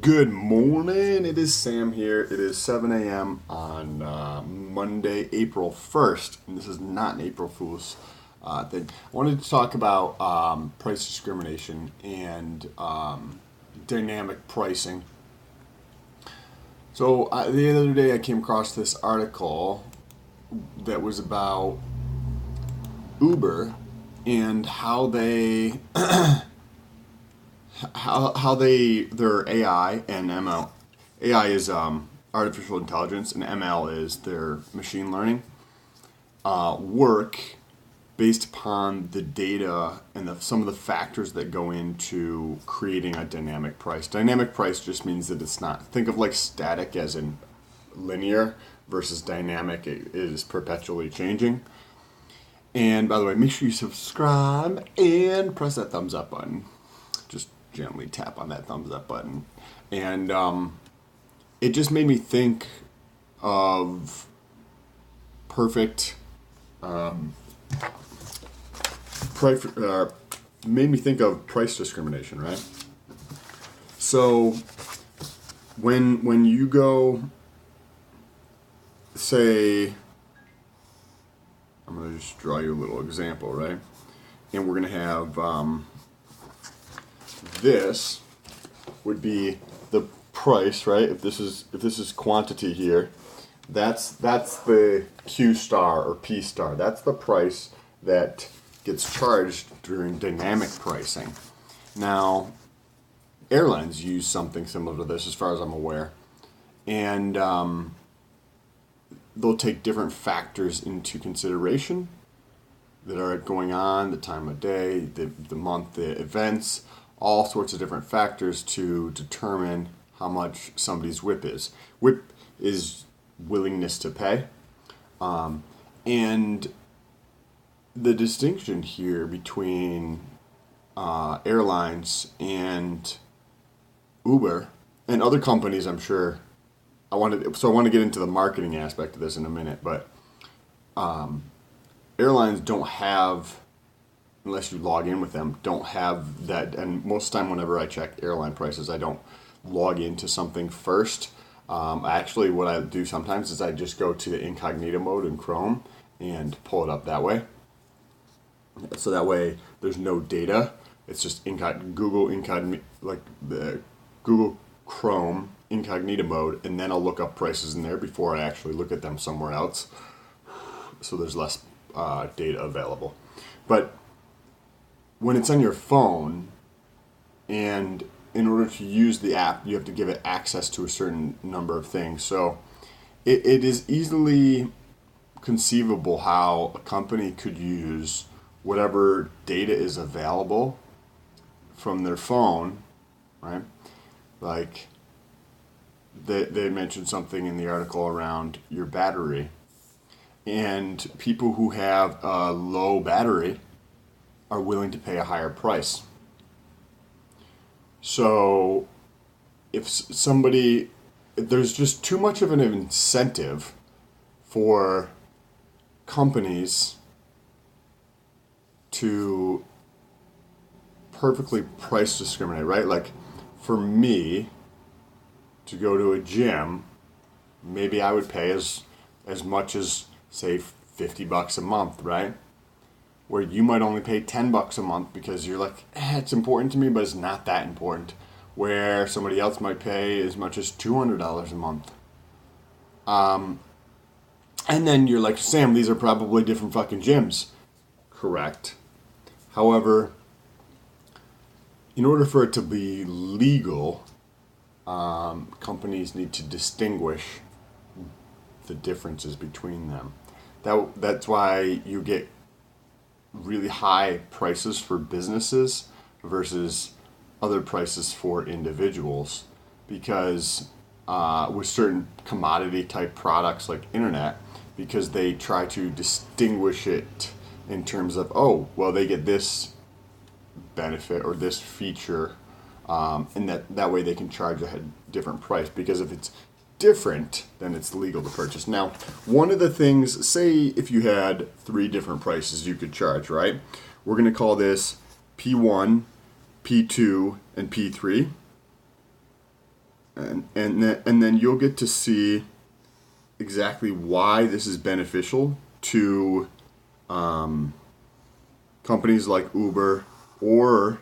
Good morning. It is Sam here. It is 7 a.m. on Monday, April 1st. And this is not an April Fool's thing. I wanted to talk about price discrimination and dynamic pricing. So the other day I came across this article that was about Uber and how they their AI and ML. AI is artificial intelligence, and ML is their machine learning. Work based upon the data and some of the factors that go into creating a dynamic price. Dynamic price just means that it's not. Think of like static as in linear versus dynamic. It is perpetually changing. And by the way, make sure you subscribe and press that thumbs up button. Just gently tap on that thumbs up button. And it just made me think of perfect made me think of price discrimination, right? So when you go, say, I'm going to just draw you a little example, right? And we're going to have this would be the price, right? If this is quantity here, that's the Q star or P star. That's the price that gets charged during dynamic pricing. Now, airlines use something similar to this, as far as I'm aware, and they'll take different factors into consideration that are going on, the time of day, the month, the events, all sorts of different factors to determine how much somebody's WIP is. WIP is willingness to pay. And the distinction here between airlines and Uber and other companies, I'm sure, I want to get into the marketing aspect of this in a minute, but airlines don't have, unless you log in with them, don't have that. And most of the time whenever I check airline prices, I don't log into something first. Actually, what I do sometimes is I just go to the incognito mode in Chrome and pull it up that way. So that way there's no data. It's just Google incognito, like the Google Chrome incognito mode, and then I'll look up prices in there before I actually look at them somewhere else. So there's less data available. But when it's on your phone, and in order to use the app, you have to give it access to a certain number of things. So it is easily conceivable how a company could use whatever data is available from their phone, right? Like they mentioned something in the article around your battery. And people who have a low battery are willing to pay a higher price. So if there's just too much of an incentive for companies to perfectly price discriminate, right? Like for me to go to a gym, maybe I would pay as much as, say, $50 a month, right? Where you might only pay $10 a month because you're like, it's important to me, but it's not that important. Where somebody else might pay as much as $200 a month. And then you're like, Sam, these are probably different fucking gyms. Correct. However, in order for it to be legal, companies need to distinguish the differences between them. That's why you get really high prices for businesses versus other prices for individuals, because with certain commodity type products like internet, because they try to distinguish it in terms of, oh, well, they get this benefit or this feature, and that way they can charge a different price, because if it's different, then it's legal to purchase. Now, one of the things, say if you had 3 different prices you could charge, right? We're going to call this P1, P2, and P3. and then you'll get to see exactly why this is beneficial to companies like Uber, or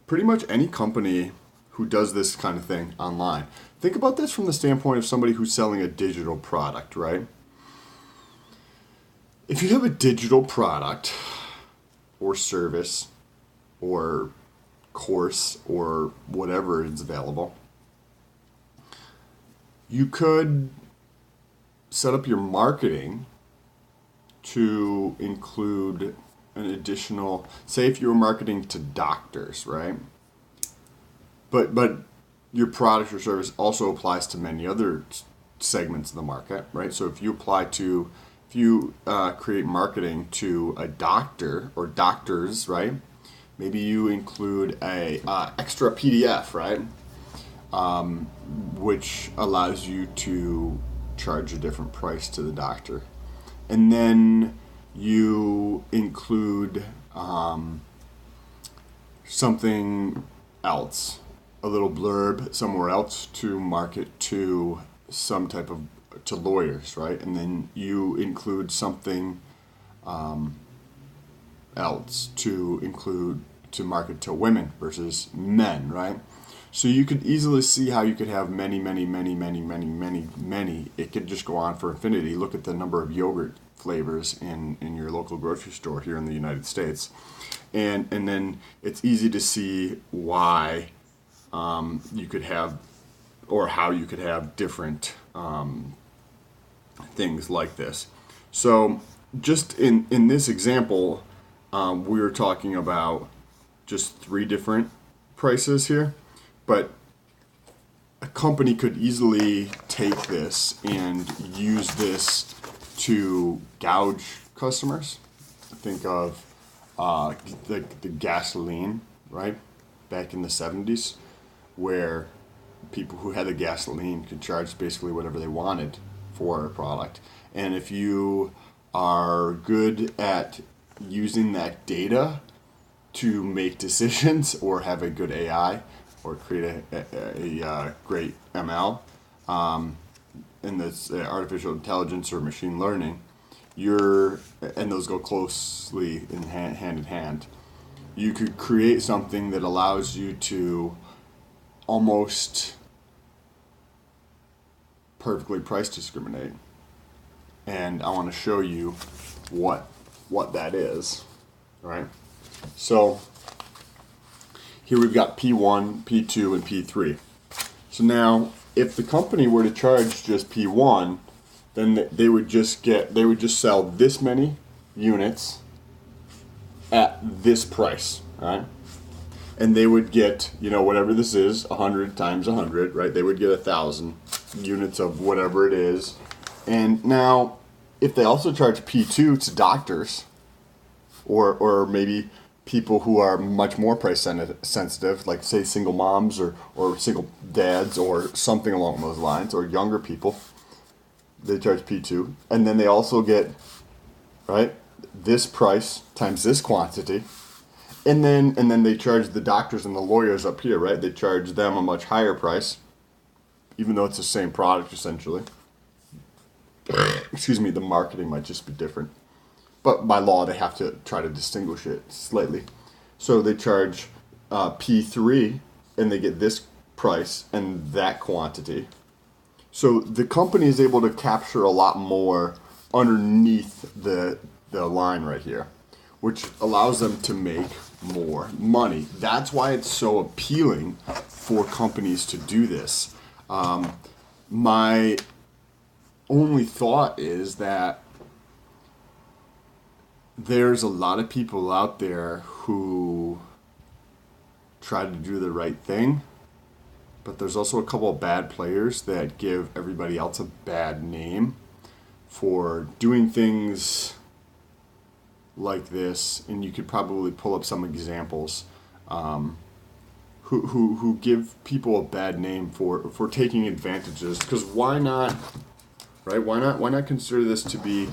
pretty much any company who does this kind of thing online. Think about this from the standpoint of somebody who's selling a digital product, right? If you have a digital product or service or course or whatever is available, you could set up your marketing to include an additional, say if you were marketing to doctors, right? But your product or service also applies to many other segments of the market, right? So if you create marketing to a doctor or doctors, right? Maybe you include a extra PDF, right? Which allows you to charge a different price to the doctor. And then you include something else, a little blurb somewhere else to market to to lawyers, right? And then you include something else to market to women versus men, right? So you could easily see how you could have many. It could just go on for infinity. Look at the number of yogurt flavors in your local grocery store here in the United States. And then it's easy to see why you could have, or how you could have different things like this. So just in this example, we were talking about just 3 different prices here, but a company could easily take this and use this to gouge customers. Think of the gasoline, right? Back in the 70s, where people who had the gasoline could charge basically whatever they wanted for a product. And if you are good at using that data to make decisions or have a good AI or create a great ML, in this artificial intelligence or machine learning, and those go closely hand in hand. You could create something that allows you to almost perfectly price discriminate. And I want to show you what that is, right? So here we've got P1, P2, and P3. So now, if the company were to charge just P1, then they would just sell this many units at this price, right? And they would get, whatever this is, 100 times 100, right? They would get 1,000 units of whatever it is. And now, if they also charge P2 to doctors, or maybe people who are much more price sensitive, like say single moms or single dads or something along those lines, or younger people, they charge P2. And then they also get, right, this price times this quantity. And then they charge the doctors and the lawyers up here, right? They charge them a much higher price, even though it's the same product essentially. Excuse me, the marketing might just be different. But by law, they have to try to distinguish it slightly. So they charge P3, and they get this price and that quantity. So the company is able to capture a lot more underneath the line right here, which allows them to make more money. That's why it's so appealing for companies to do this. My only thought is that there's a lot of people out there who try to do the right thing, but there's also a couple of bad players that give everybody else a bad name for doing things like this. And you could probably pull up some examples who give people a bad name for taking advantages. Because why not, right? Why not consider this to be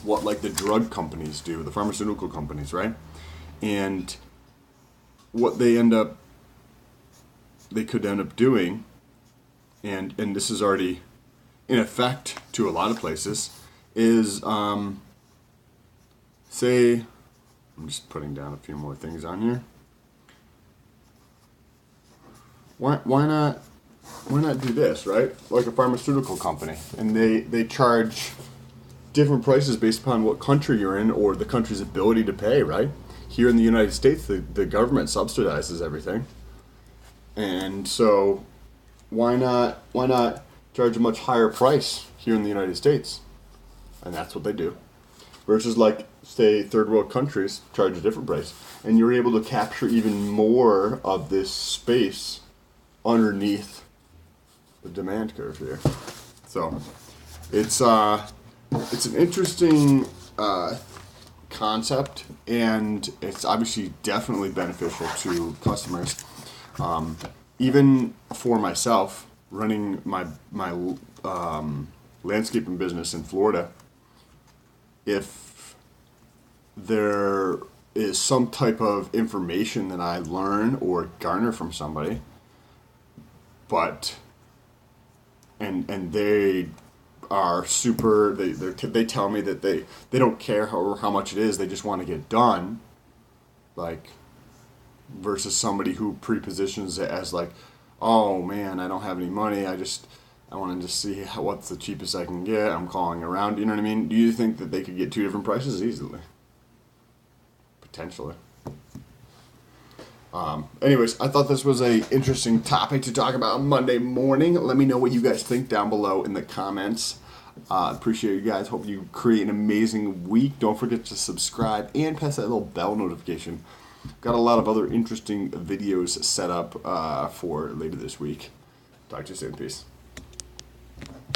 what like the drug companies do, the pharmaceutical companies, right? And what they end up they could end up doing, and this is already in effect to a lot of places, is say, I'm just putting down a few more things on here. Why not do this, right? Like a pharmaceutical company, and they charge different prices based upon what country you're in or the country's ability to pay, right? Here in the United States, the government subsidizes everything. And so why not charge a much higher price here in the United States? And that's what they do. Versus like, say, third world countries charge a different price. And you're able to capture even more of this space underneath the demand curve here. So it's an interesting concept, and it's obviously definitely beneficial to customers. Even for myself, running my landscaping business in Florida, if there is some type of information that I learn or garner from somebody, but and they are super, they tell me that they don't care how much it is, they just want to get done, like, versus somebody who prepositions it as like, oh man, I don't have any money, I want to just see what's the cheapest I can get, I'm calling around, you know what I mean? Do you think that they could get two different prices easily? Potentially. Anyways, I thought this was a interesting topic to talk about on Monday morning. Let me know what you guys think down below in the comments. Appreciate you guys. Hope you create an amazing week. Don't forget to subscribe and press that little bell notification. Got a lot of other interesting videos set up for later this week. Talk to you soon. Peace.